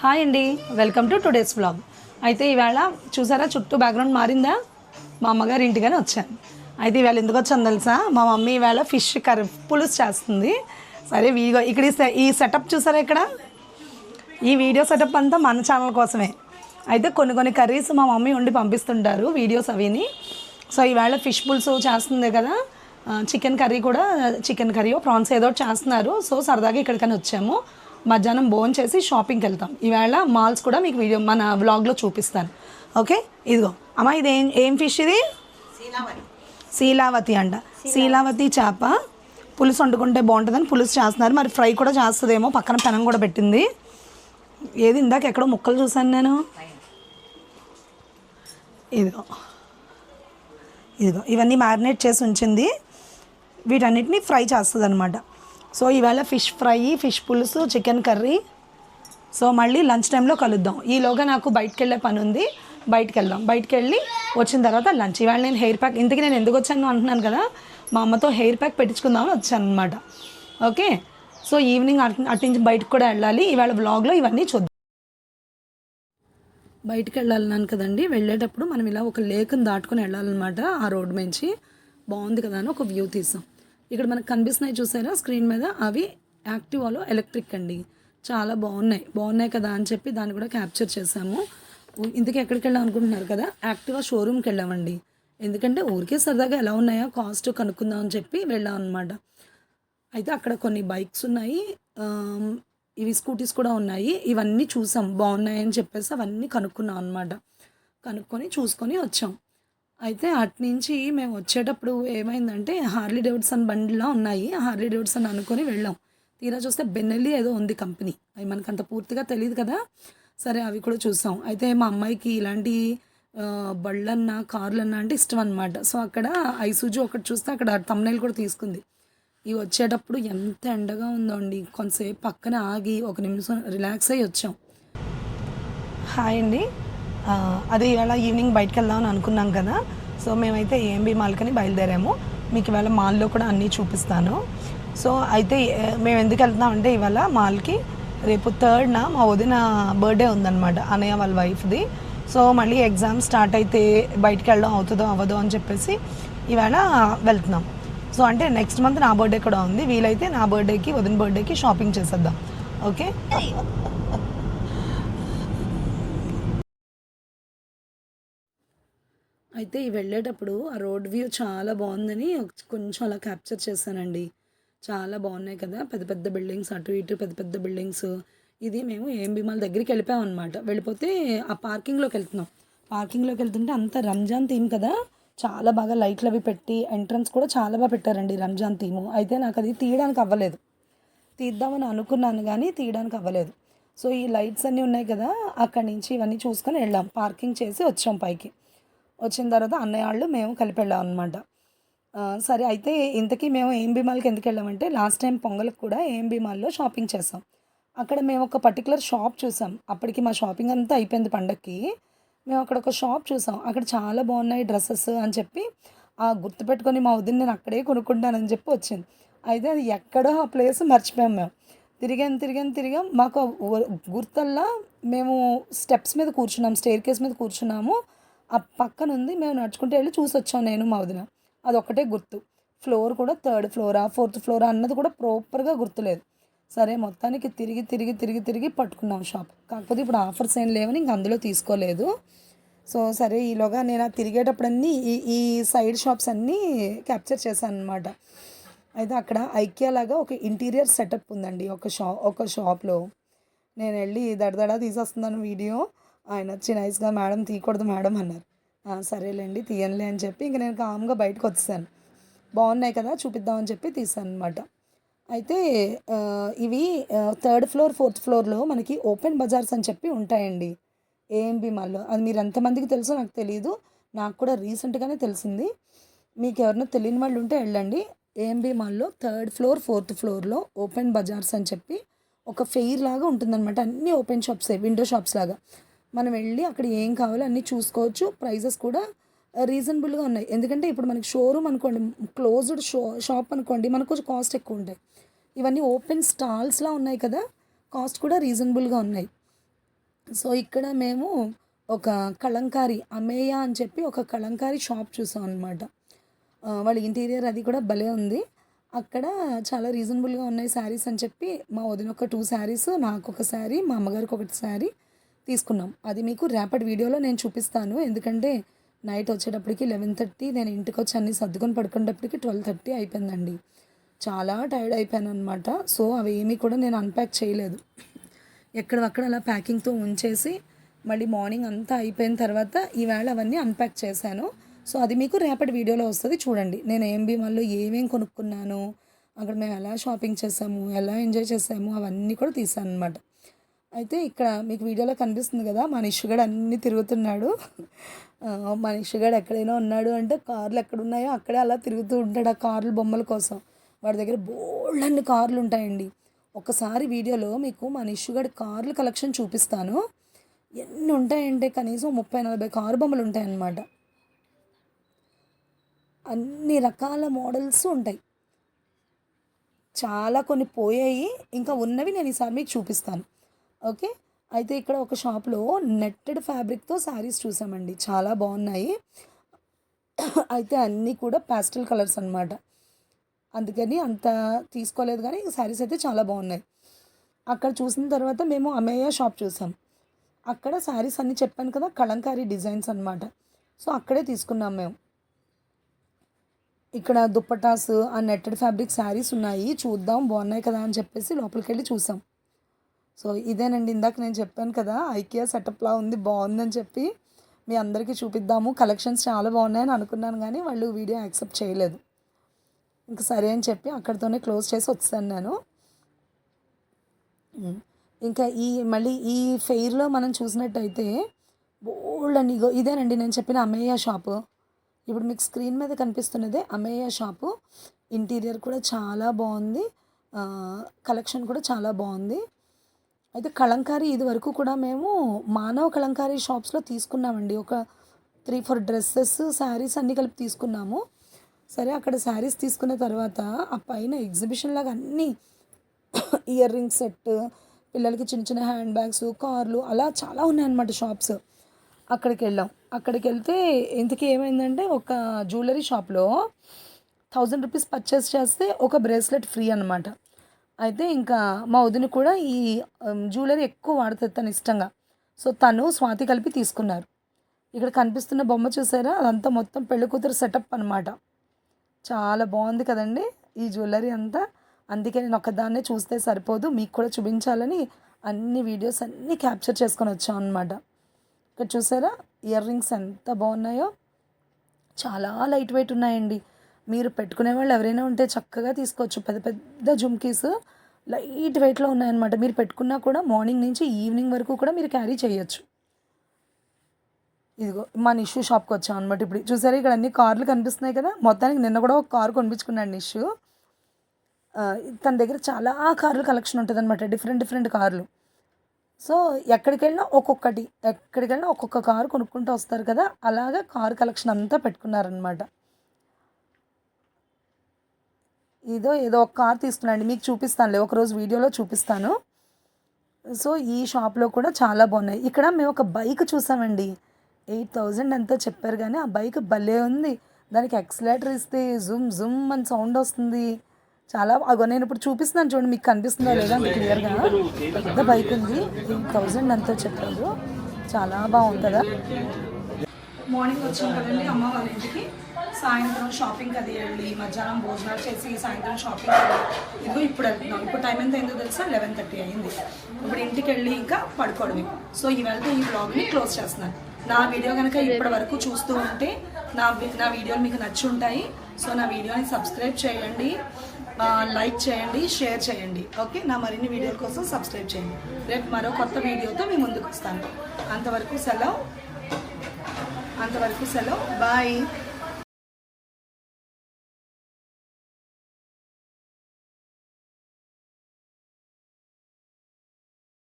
Hi అండి, welcome to today's vlog. అయితే ఈవేళ చూసారా చుట్టూ బ్యాక్గ్రౌండ్ మారిందా? మా అమ్మగారి ఇంటిగానే వచ్చాను. అయితే ఈవేళ ఎందుకు వచ్చాను తెలుసా? మా మమ్మీ ఈవేళ ఫిష్ కర్రీ పులుసు చేస్తుంది. సరే వీడియో ఇక్కడ ఈ సెటప్ చూసారా? ఇక్కడ ఈ వీడియో సెటప్ అంతా మన ఛానల్ కోసమే. అయితే కొన్ని కర్రీస్ మా మమ్మీ వండి పంపిస్తుంటారు వీడియోస్ అవిని. సో ఈవేళ ఫిష్ పులుసు చేస్తుంది కదా, చికెన్ కర్రీ ప్రాన్స్ ఏదో చేస్తున్నారు. సో సరదాగా ఇక్కడికని వచ్చాము. మధ్యాహ్నం భోజనం చేసి షాపింగ్కి వెళ్తాం. ఈవేళ మాల్స్ కూడా మీకు వీడియో మన వ్లాగ్లో చూపిస్తాను. ఓకే, ఇదిగో అమ్మ, ఇది ఏం ఫిష్? ఇది శీలావతి అంట. శీలావతి చేప పులుసు వండుకుంటే బాగుంటుందని పులుసు చేస్తున్నారు. మరి ఫ్రై కూడా చేస్తుందేమో. పక్కన పెనం కూడా పెట్టింది. ఏది ఇందాక ఎక్కడో ముక్కలు చూసాను నేను. ఇదిగో ఇవన్నీ మ్యారినేట్ చేసి ఉంచింది. వీటన్నిటిని ఫ్రై చేస్తుంది అనమాట. సో ఈవేళ ఫిష్ ఫ్రై, ఫిష్ పులుసు, చికెన్ కర్రీ. సో మళ్ళీ లంచ్ టైంలో కలుద్దాం. ఈలోగా నాకు బయటకు వెళ్ళే పని ఉంది. బయటకు వెళ్ళి వచ్చిన తర్వాత లంచ్. ఈవేళ నేను హెయిర్ ప్యాక్, ఇంతకీ నేను ఎందుకు వచ్చాను అంటున్నాను కదా, మా అమ్మతో హెయిర్ ప్యాక్ పెట్టించుకుందామని వచ్చాను అనమాట. ఓకే, సో ఈవినింగ్ అట్నుంచి బయటకు కూడా వెళ్ళాలి. ఈవేళ వ్లాగ్లో ఇవన్నీ చూద్దాం. బయటకు వెళ్ళాలన్నాను కదండి. వెళ్ళేటప్పుడు మనం ఇలా ఒక లేక్ని దాటుకొని వెళ్ళాలన్నమాట. ఆ రోడ్డు నుంచి బాగుంది కదా అని ఒక వ్యూ తీసాం. ఇక్కడ మనకు కనిపిస్తున్నాయి చూసారా స్క్రీన్ మీద, అవి యాక్టివాలో ఎలక్ట్రిక్ అండి. చాలా బాగున్నాయి కదా అని చెప్పి దాన్ని కూడా క్యాప్చర్ చేసాము. ఇంతకీ ఎక్కడికి వెళ్ళాం అనుకుంటున్నారు కదా, యాక్టివా షోరూమ్కి వెళ్ళామండి. ఎందుకంటే ఊరికే సరదాగా ఎలా ఉన్నాయో కాస్ట్ కనుక్కుందాం అని చెప్పి వెళ్ళాం అనమాట. అయితే అక్కడ కొన్ని బైక్స్ ఉన్నాయి, ఇవి స్కూటీస్ కూడా ఉన్నాయి. ఇవన్నీ చూసాం, బాగున్నాయని చెప్పేసి అవన్నీ కనుక్కున్నాం అనమాట. కనుక్కొని చూసుకొని వచ్చాం. అయితే అట్నుంచి మేము వచ్చేటప్పుడు ఏమైందంటే, హార్లీ డేవిడ్సన్ బండిలా ఉన్నాయి. హార్లీ డేవిడ్సన్ అనుకొని వెళ్ళాం. తీరా చూస్తే బెన్నెల్లీ ఏదో ఉంది కంపెనీ. అవి మనకు అంత పూర్తిగా తెలియదు కదా. సరే అవి కూడా చూసాం. అయితే మా అమ్మాయికి ఇలాంటి బళ్ళన్నా కార్లన్నా అంటే ఇష్టం అనమాట. సో అక్కడ ఐసూజు ఒకటి చూస్తే అక్కడ థంబ్నెయిల్ కూడా తీసుకుంది. ఇవి వచ్చేటప్పుడు ఎంత ఎండగా ఉందో అండి. కొంతసేపు పక్కన ఆగి ఒక నిమిషం రిలాక్స్ అయ్యి వచ్చాం. హాయ్ అండి, అదే ఇవాళ ఈవినింగ్ బయటకు వెళ్దామని అనుకున్నాం కదా. సో మేమైతే ఏఎంబి మాల్కని బయలుదేరాము. మీకు ఇవాళ మాల్లో కూడా అన్నీ చూపిస్తాను. సో అయితే మేము ఎందుకు వెళ్తున్నామంటే ఇవాళ మాల్కి రేపు 3rd మా వదిన బర్త్డే ఉందన్నమాట, అన్నయ్య వాళ్ళ వైఫ్ది. సో మళ్ళీ ఎగ్జామ్ స్టార్ట్ అయితే బయటకు వెళ్ళడం అవుతుందో అవ్వదో అని చెప్పేసి ఇవాళ వెళ్తున్నాం. సో అంటే నెక్స్ట్ మంత్ నా బర్త్డే కూడా ఉంది. వీలైతే నా బర్త్డేకి వదిన బర్త్డేకి షాపింగ్ చేసేద్దాం. ఓకే, అయితే వెళ్ళేటప్పుడు ఆ రోడ్ వ్యూ చాలా బాగుందని కొంచెం అలా క్యాప్చర్ చేశానండి. చాలా బాగున్నాయి కదా, పెద్ద పెద్ద బిల్డింగ్స్, అటు ఇటు పెద్ద బిల్డింగ్స్. ఇది మేము ఏఎంబి మాల్ దగ్గరికి వెళ్ళిపోయాం అనమాట. వెళ్ళిపోతే ఆ పార్కింగ్లోకి వెళ్తుంటే అంత రంజాన్ థీమ్ కదా, చాలా బాగా లైట్లు అవి పెట్టి ఎంట్రన్స్ కూడా చాలా బాగా పెట్టారండి రంజాన్ థీము. అయితే నాకు అది తీయడానికి అవ్వలేదు. తీద్దామని అనుకున్నాను కానీ తీయడానికి అవ్వలేదు. సో ఈ లైట్స్ అన్నీ ఉన్నాయి కదా, అక్కడి నుంచి ఇవన్నీ చూసుకొని వెళ్ళాం. పార్కింగ్ చేసి వచ్చాం పైకి. వచ్చిన తర్వాత అన్నయ్య వాళ్ళు మేము కలిపి వెళ్ళాం అనమాట. సరే అయితే ఇంతకీ మేము ఏఎంబి మాల్కి ఎందుకు వెళ్ళామంటే, లాస్ట్ టైం పొంగల్కి కూడా ఏఎంబి మాల్లో షాపింగ్ చేసాం. అక్కడ మేము ఒక పర్టికులర్ షాప్ చూసాం. అప్పటికి మా షాపింగ్ అంతా అయిపోయింది పండగకి. మేము అక్కడ ఒక షాప్ చూసాం. అక్కడ చాలా బాగున్నాయి డ్రెస్సెస్ అని చెప్పి గుర్తుపెట్టుకొని మా వదిన నేను అక్కడే కొనుక్కుంటానని చెప్పి వచ్చింది. అయితే అది ఎక్కడో ఆ ప్లేస్ మర్చిపోయాం. మేము తిరిగాం. మాకు గుర్తల్లా మేము స్టెప్స్ మీద కూర్చున్నాం, స్టేర్ కేస్ మీద కూర్చున్నాము. ఆ పక్కన ఉంది, మేము నడుచుకుంటూ వెళ్ళి చూసి వచ్చాం నేను మా వదిన. అదొక్కటే గుర్తు. ఫ్లోర్ కూడా 3rd ఫ్లోరా 4th ఫ్లోరా అన్నది కూడా ప్రాపర్గా గుర్తులేదు. సరే మొత్తానికి తిరిగి పట్టుకున్నాం షాప్. కాకపోతే ఇప్పుడు ఆఫర్స్ ఏం లేవని ఇంక అందులో తీసుకోలేదు. సో సరే ఈలోగా నేను తిరిగేటప్పుడన్నీ ఈ సైడ్ షాప్స్ అన్నీ క్యాప్చర్ చేశాను అనమాట. అయితే అక్కడ ఐకియా లాగా ఒక ఇంటీరియర్ సెటప్ ఉందండి ఒక షాప్లో. నేను వెళ్ళి దడదడా తీసేస్తున్నాను వీడియో. ఆయన వచ్చి నైస్గా, మేడం తీయకూడదు మేడం అన్నారు. సరేలేండి తీయనులే అని చెప్పి ఇంక నేను కామ్గా బయటకు వచ్చేసాను. బాగున్నాయి కదా చూపిద్దామని చెప్పి తీసాను అనమాట. అయితే ఇవి 3rd ఫ్లోర్ 4th ఫ్లోర్లో మనకి ఓపెన్ బజార్స్ అని చెప్పి ఉంటాయండి ఏఎంబి మాల్లో. అది మీరు ఎంతమందికి తెలుసో నాకు తెలియదు, నాకు కూడా రీసెంట్గానే తెలిసింది. మీకు ఎవరైనా తెలియని వాళ్ళు ఉంటే వెళ్ళండి. ఏఎంబి మాల్లో 3rd ఫ్లోర్ 4th ఫ్లోర్లో ఓపెన్ బజార్స్ అని చెప్పి ఒక ఫెయిర్ లాగా ఉంటుందన్నమాట. అన్నీ ఓపెన్ షాప్సే, విండో షాప్స్ లాగా. మనం వెళ్ళి అక్కడ ఏం కావాలో అన్నీ చూసుకోవచ్చు. ప్రైజెస్ కూడా రీజనబుల్గా ఉన్నాయి. ఎందుకంటే ఇప్పుడు మనకి షోరూమ్ అనుకోండి, క్లోజ్డ్ షాప్ అనుకోండి, మనకు కొంచెం కాస్ట్ ఎక్కువ ఉంటాయి. ఇవన్నీ ఓపెన్ స్టాల్స్లా ఉన్నాయి కదా, కాస్ట్ కూడా రీజనబుల్గా ఉన్నాయి. సో, ఇక్కడ మేము ఒక కలంకారీ అమేయ అని చెప్పి ఒక కలంకారీ షాప్ చూసాం అనమాట. వాళ్ళ ఇంటీరియర్ అది కూడా భలే ఉంది. అక్కడ చాలా రీజనబుల్‌గా ఉన్నాయి శారీస్ అని చెప్పి మా వదిన ఒక 2 శారీస్, నాకొక శారీ, మా అమ్మగారికి ఒకటి శారీ తీసుకున్నాం. అది మీకు రేపటి వీడియోలో నేను చూపిస్తాను. ఎందుకంటే నైట్ వచ్చేటప్పటికి 11:30 నేను ఇంటికొచ్చి అన్నీ సర్దుకొని పడుకునేటప్పటికి 12:30 అయిపోయిందండి. చాలా టైర్డ్ అయిపోయాననమాట. సో, అవేమీ కూడా నేను అన్‌ప్యాక్ చేయలేదు. ఎక్కడివక్కడ అలా ప్యాకింగ్‌తో ఉంచేసి మళ్ళీ మార్నింగ్ అంతా అయిపోయిన తర్వాత ఈవేళ అవన్నీ అన్‌ప్యాక్ చేశాను. సో, అది మీకు రేపటి వీడియోలో వస్తది చూడండి. నేను ఏఎంబీ మాల్‌లో ఏమేం కొనుక్కున్నాను, అక్కడ మేము ఎలా షాపింగ్ చేసాము, ఎలా ఎంజాయ్ చేసాము అవన్నీ కూడా తీశాననమాట. అయితే ఇక్కడ మీకు వీడియోలో కనిపిస్తుంది కదా! మా నిషుగాడు అన్నీ తిరుగుతున్నాడు. మా నిషుగాడు ఎక్కడైనా ఉన్నాడు అంటే కార్లు ఎక్కడున్నాయో అక్కడే అలా తిరుగుతూ ఉంటాడు ఆ కార్ల బొమ్మల కోసం. వాడి దగ్గర బోలెడన్ని కార్లు ఉంటాయండి. ఒకసారి వీడియోలో మీకు మా నిషుగాడి కార్ల కలెక్షన్ చూపిస్తాను. ఎన్ని ఉంటాయంటే కనీసం 30, 40 కారు బొమ్మలు ఉంటాయన్నమాట. అన్ని రకాల మోడల్స్ ఉంటాయి. చాలా కొన్ని పోయాయి. ఇంకా ఉన్నవి నేను ఈసారి మీకు చూపిస్తాను. ఓకే. అయితే ఇక్కడ ఒక షాప్‌లో నెట్టెడ్ ఫ్యాబ్రిక్‌తో శారీస్ చూసామండి. చాలా బాగున్నాయి. అయితే అన్నీ కూడా పాస్టెల్ కలర్స్ అనమాట. అందుకని అంత తీసుకోలేదు కానీ శారీస్ అయితే చాలా బాగున్నాయి. అక్కడ చూసిన తర్వాత మేము అమేయ షాప్ చూసాం. అక్కడ శారీస్ అన్నీ చెప్పాను కదా! కలంకారీ డిజైన్స్ అనమాట. సో, అక్కడే తీసుకున్నాం మేము. ఇక్కడ దుప్పటాస్, ఆ నెట్టెడ్ ఫ్యాబ్రిక్ శారీస్ ఉన్నాయి. చూద్దాం బాగున్నాయి కదా అని చెప్పేసి లోపలికెళ్ళి చూసాం. సో, ఇదేనండి ఇందాక నేను చెప్పాను కదా! ఐకియా సెటప్‌లా ఉంది బాగుందని చెప్పి మీ అందరికీ చూపిద్దాము. కలెక్షన్స్ చాలా బాగున్నాయని అనుకున్నాను కానీ వాళ్ళు వీడియో యాక్సెప్ట్ చేయలేదు. ఇంక సరే అని చెప్పి అక్కడితోనే క్లోజ్ చేసి వచ్చేసాను నేను. ఇంకా మళ్ళీ ఈ ఫెయిర్‌లో మనం చూసినట్టయితే బోలెడన్ని ఇగో ఇదేనండి నేను చెప్పిన అమేయ షాపు. ఇప్పుడు మీకు స్క్రీన్ మీద కనిపిస్తున్నదే అమేయ షాపు. ఇంటీరియర్ కూడా చాలా బాగుంది. కలెక్షన్ కూడా చాలా బాగుంది. అయితే కలంకారీ ఇదివరకు కూడా మేము మానవ కలంకారీ షాప్స్‌లో తీసుకున్నామండి. ఒక 3, 4 డ్రెసెస్, శారీస్ అన్నీ కలిపి తీసుకున్నాము. సరే అక్కడ శారీస్ తీసుకున్న తర్వాత ఆ పైన ఎగ్జిబిషన్ లాగా అన్నీ ఇయర్ రింగ్ సెట్, పిల్లలకి చిన్న చిన్న హ్యాండ్ బ్యాగ్స్, కార్లు అలా చాలా ఉన్నాయన్నమాట షాప్స్. అక్కడికెళ్ళాం. అక్కడికెళ్తే ఇంతకీ ఏమైందంటే ఒక జ్యువెలరీ షాప్‌లో 1000 రూపీస్ పర్చేస్ చేస్తే ఒక బ్రేస్లెట్ ఫ్రీ అనమాట. అయితే ఇంకా మా వదిన కూడా ఈ జ్యువెలరీ ఎక్కువ వాడుతది తను ఇష్టంగా. సో, తను, స్వాతి కలిపి తీసుకున్నారు. ఇక్కడ కనిపిస్తున్న బొమ్మ చూసారా? అదంతా మొత్తం పెళ్ళికూతురు సెటప్ అనమాట. చాలా బాగుంది కదండీ! ఈ జ్యువెలరీ అంతా. అందుకే నేను ఒక్కదాన్నే చూస్తే సరిపోదు. మీకు కూడా చూపించాలని అన్ని వీడియోస్ అన్నీ క్యాప్చర్ చేసుకొని వచ్చామన్నమాట. ఇక్కడ చూసారా? ఇయర్ రింగ్స్ ఎంత బాగున్నాయో. చాలా లైట్ వెయిట్ ఉన్నాయండి. మీరు పెట్టుకునే వాళ్ళు ఎవరైనా ఉంటే చక్కగా తీసుకోవచ్చు. పెద్ద పెద్ద జుమ్కీస్ లైట్ వెయిట్‌లో ఉన్నాయన్నమాట. మీరు పెట్టుకున్నా కూడా మార్నింగ్ నుంచి ఈవినింగ్ వరకు కూడా మీరు క్యారీ చేయొచ్చు. ఇదిగో మా నిషు షాప్‌కి వచ్చామన్నమాట ఇప్పుడు. చూసారా ఇక్కడ అన్ని కార్లు కనిపిస్తున్నాయి కదా! మొత్తానికి నిన్న కూడా ఒక కారు కొనిపించుకున్నాడు నిషు. తన దగ్గర చాలా కార్ల కలెక్షన్ ఉంటదన్నమాట. డిఫరెంట్ డిఫరెంట్ కార్లు. సో, ఎక్కడికెళ్ళినా ఒక్కొక్క కారు కొనుక్కుంటూ వస్తారు కదా! అలాగా కారు కలెక్షన్ అంతా పెట్టుకున్నారనమాట. ఏదో ఒక కార్ తీసుకున్నానండి. మీకు చూపిస్తానులే. ఒకరోజు వీడియోలో చూపిస్తాను. సో, ఈ షాప్‌లో కూడా చాలా బాగున్నాయి. ఇక్కడ మేము ఒక బైక్ చూసామండి. 8000 ఎంతో చెప్పారు కానీ ఆ బైక్ భలే ఉంది. దానికి ఎక్సలేటర్ ఇస్తే జుమ్ జుమ్ అని సౌండ్ వస్తుంది. చాలా నేను ఇప్పుడు చూపిస్తున్నాను చూడండి. మీకు కనిపిస్తుందా లేదా మీకు క్లియర్‌గా? పెద్ద బైక్ ఉంది. 8000 ఎంతో చెప్పారు. చాలా బాగుంది కదా! మార్నింగ్ వచ్చాం కదండి అమ్మ వాళ్ళ ఇంటికి. సాయంత్రం షాపింగ్కి అది వెళ్ళి మధ్యాహ్నం భోజనాలు చేసి సాయంత్రం షాపింగ్కి వెళ్ళి ఇదిగో ఇప్పుడు వెళ్తున్నాం. ఇప్పుడు టైం ఎంత అయిందో తెలుసా? 11:30 అయింది. ఇప్పుడు ఇంటికి వెళ్ళి ఇంకా పడుకోవడమే. సో, ఇవాళ ఈ వ్లాగ్ని క్లోజ్ చేస్తున్నాను. నా వీడియో కనుక ఇప్పటి వరకు చూస్తూ ఉంటే నా వీడియోలు మీకు నచ్చి ఉంటాయి. సో, నా వీడియోని సబ్స్క్రైబ్ చేయండి, లైక్ చేయండి, షేర్ చేయండి. ఓకే. నా మరిన్ని వీడియోల కోసం సబ్స్క్రైబ్ చేయండి. రేపు మరో కొత్త వీడియోతో మీ ముందుకు వస్తాను. అంతవరకు సెలవు. బాయ్.